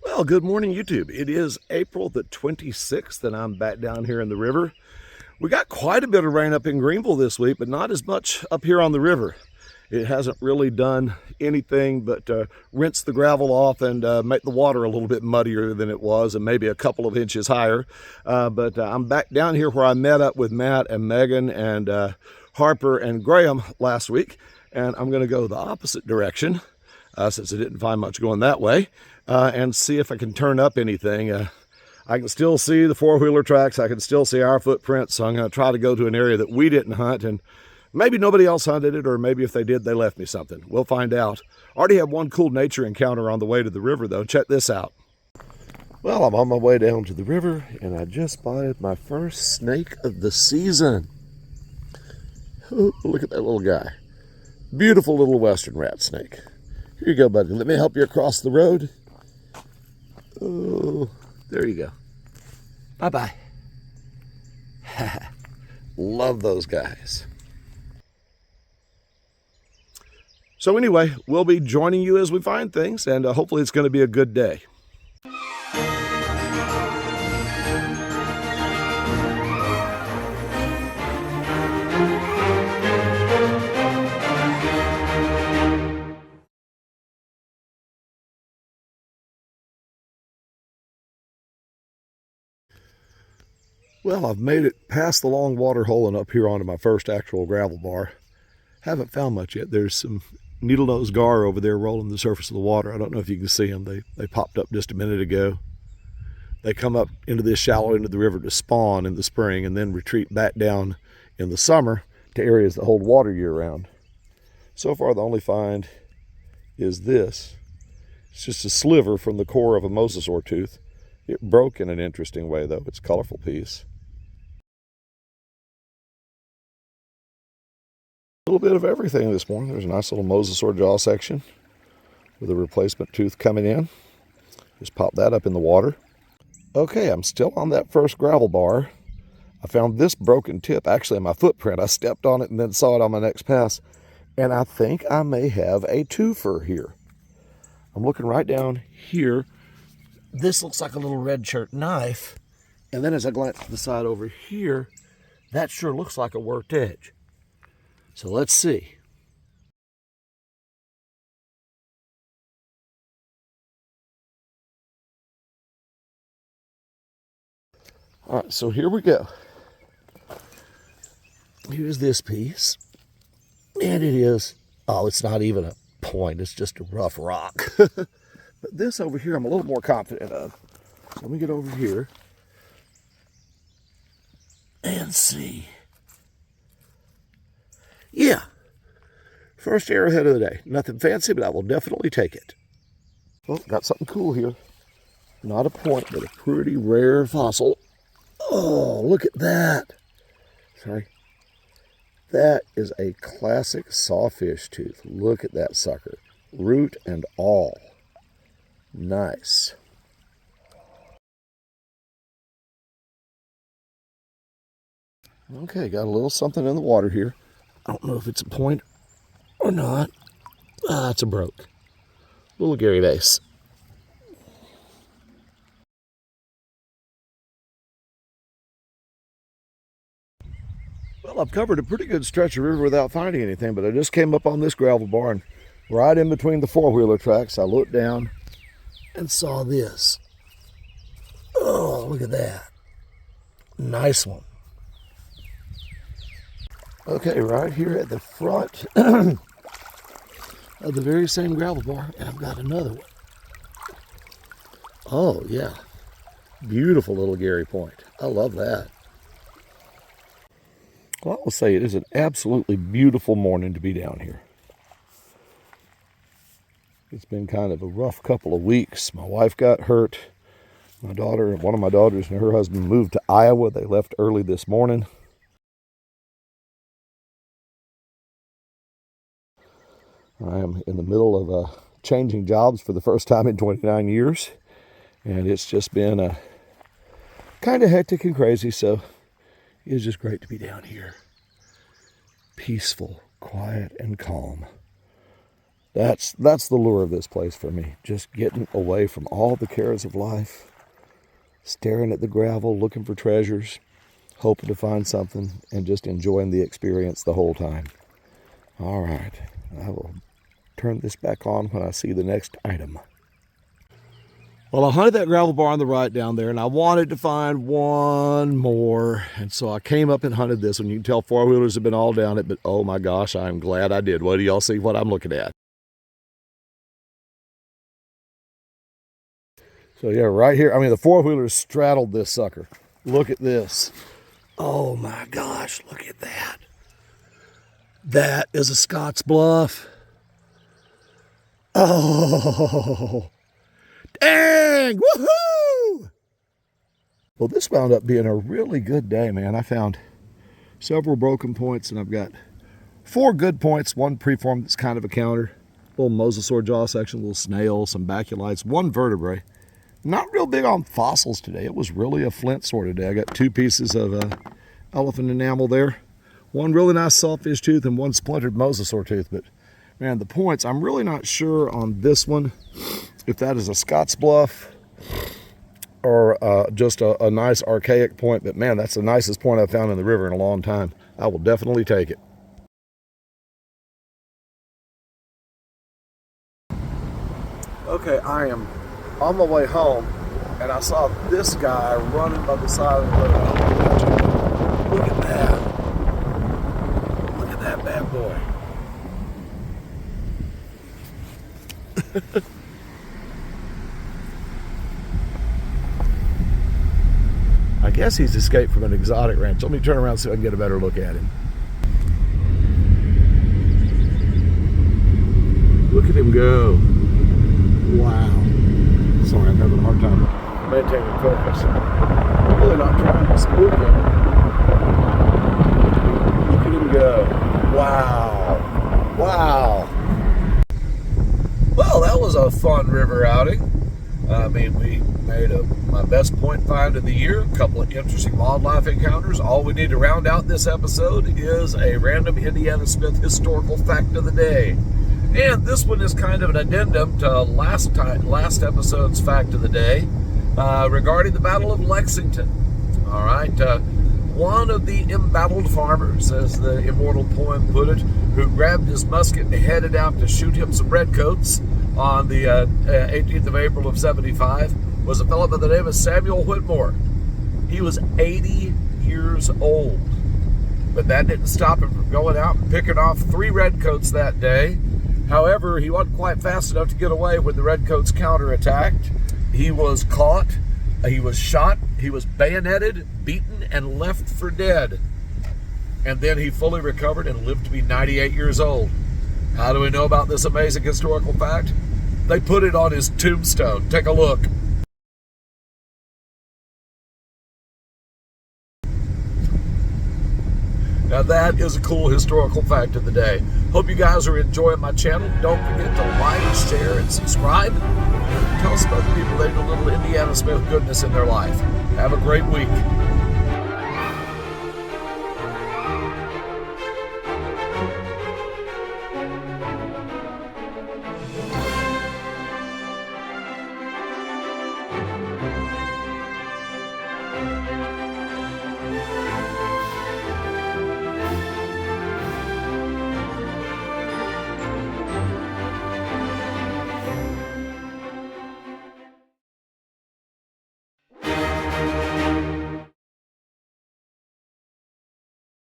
Well, good morning, YouTube. It is April the 26th, and I'm back down here in the river. We got quite a bit of rain up in Greenville this week, but not as much up here on the river. It hasn't really done anything but rinse the gravel off and make the water a little bit muddier than it was, and maybe a couple of inches higher. But I'm back down here where I met up with Matt and Megan and Harper and Graham last week, and I'm going to go the opposite direction since I didn't find much going that way, and see if I can turn up anything. I can still see the four-wheeler tracks. I can still see our footprints, so I'm going to try to go to an area that we didn't hunt, and maybe nobody else hunted it, or maybe if they did, they left me something. We'll find out. Already had one cool nature encounter on the way to the river, though. Check this out. Well, I'm on my way down to the river, and I just spotted my first snake of the season. Ooh, look at that little guy. Beautiful little western rat snake. Here you go, buddy. Let me help you across the road. Oh, there you go. Bye-bye. Love those guys. So anyway, we'll be joining you as we find things, and hopefully it's going to be a good day. Well, I've made it past the long water hole and up here onto my first actual gravel bar. Haven't found much yet. There's some needle-nosed gar over there rolling the surface of the water. I don't know if you can see them. They popped up just a minute ago. They come up into this shallow end of the river to spawn in the spring and then retreat back down in the summer to areas that hold water year-round. So far, the only find is this. It's just a sliver from the core of a Mossaur tooth. It broke in an interesting way, though. It's a colorful piece. A little bit of everything this morning. There's a nice little Mossaur jaw section with a replacement tooth coming in. Just pop that up in the water. Okay, I'm still on that first gravel bar. I found this broken tip actually in my footprint. I stepped on it and then saw it on my next pass. And I think I may have a twofer here. I'm looking right down here. This looks like a little red shirt knife. And then as I glance to the side over here, that sure looks like a worked edge. So let's see. All right, so here we go. Here's this piece. And it is, oh, it's not even a point. It's just a rough rock. But this over here, I'm a little more confident of. So let me get over here and see. Yeah, first arrowhead of the day. Nothing fancy, but I will definitely take it. Well, got something cool here. Not a point, but a pretty rare fossil. Oh, look at that. Sorry. That is a classic sawfish tooth. Look at that sucker. Root and all. Nice. Okay, got a little something in the water here. I don't know if it's a point or not. Ah, it's a broke. Little Gary bass. Well, I've covered a pretty good stretch of river without finding anything, but I just came up on this gravel bar, and right in between the four-wheeler tracks, I looked down and saw this. Oh, look at that. Nice one. Okay, right here at the front of the very same gravel bar, and I've got another one. Oh, yeah. Beautiful little Gary point. I love that. Well, I will say it is an absolutely beautiful morning to be down here. It's been kind of a rough couple of weeks. My wife got hurt. One of my daughters and her husband moved to Iowa. They left early this morning. I am in the middle of changing jobs for the first time in 29 years. And it's just been kind of hectic and crazy, so it's just great to be down here. Peaceful, quiet, and calm. That's the lure of this place for me. Just getting away from all the cares of life, staring at the gravel, looking for treasures, hoping to find something, and just enjoying the experience the whole time. All right, I will turn this back on when I see the next item. Well, I hunted that gravel bar on the right down there, and I wanted to find one more. And so I came up and hunted this one. You can tell four-wheelers have been all down it, but oh my gosh, I'm glad I did. What do y'all see what I'm looking at? So yeah, right here, I mean, the four-wheelers straddled this sucker. Look at this. Oh my gosh, look at that. That is a Scott's Bluff. Oh, dang, woohoo! Well, this wound up being a really good day, man. I found several broken points, and I've got 4 good points. One preformed that's kind of a counter. Little Mossaur jaw section, little snail, some baculites, 1 vertebrae. Not real big on fossils today. It was really a flint sort of day. I got 2 pieces of elephant enamel there. 1 really nice sawfish tooth and 1 splintered Mossaur tooth. But man, the points, I'm really not sure on this one if that is a Scott's Bluff or just a nice archaic point. But man, that's the nicest point I've found in the river in a long time. I will definitely take it. Okay, I am on my way home, and I saw this guy running by the side of the road. Look at that. Look at that bad boy. I guess he's escaped from an exotic ranch. Let me turn around so I can get a better look at him. Look at him go. Wow. Sorry, I'm having a hard time maintaining focus. I'm really not trying to spook him. Look at him go. Wow. Wow. Well, that was a fun river outing. I mean, we made my best point find of the year, a couple of interesting wildlife encounters. All we need to round out this episode is a random Indiana Smith historical fact of the day. And this one is kind of an addendum to last episode's fact of the day regarding the Battle of Lexington. All right, one of the embattled farmers, as the immortal poem put it, who grabbed his musket and headed out to shoot him some redcoats on the 18th of April of 75, was a fellow by the name of Samuel Whitmore. He was 80 years old, but that didn't stop him from going out and picking off 3 redcoats that day. However, he wasn't quite fast enough to get away when the redcoats counterattacked. He was caught, he was shot, he was bayoneted, beaten, and left for dead. And then he fully recovered and lived to be 98 years old. How do we know about this amazing historical fact? They put it on his tombstone. Take a look. Now that is a cool historical fact of the day. Hope you guys are enjoying my channel. Don't forget to like, share, and subscribe. Tell us about the people that do a little Indiana Smith goodness in their life. Have a great week.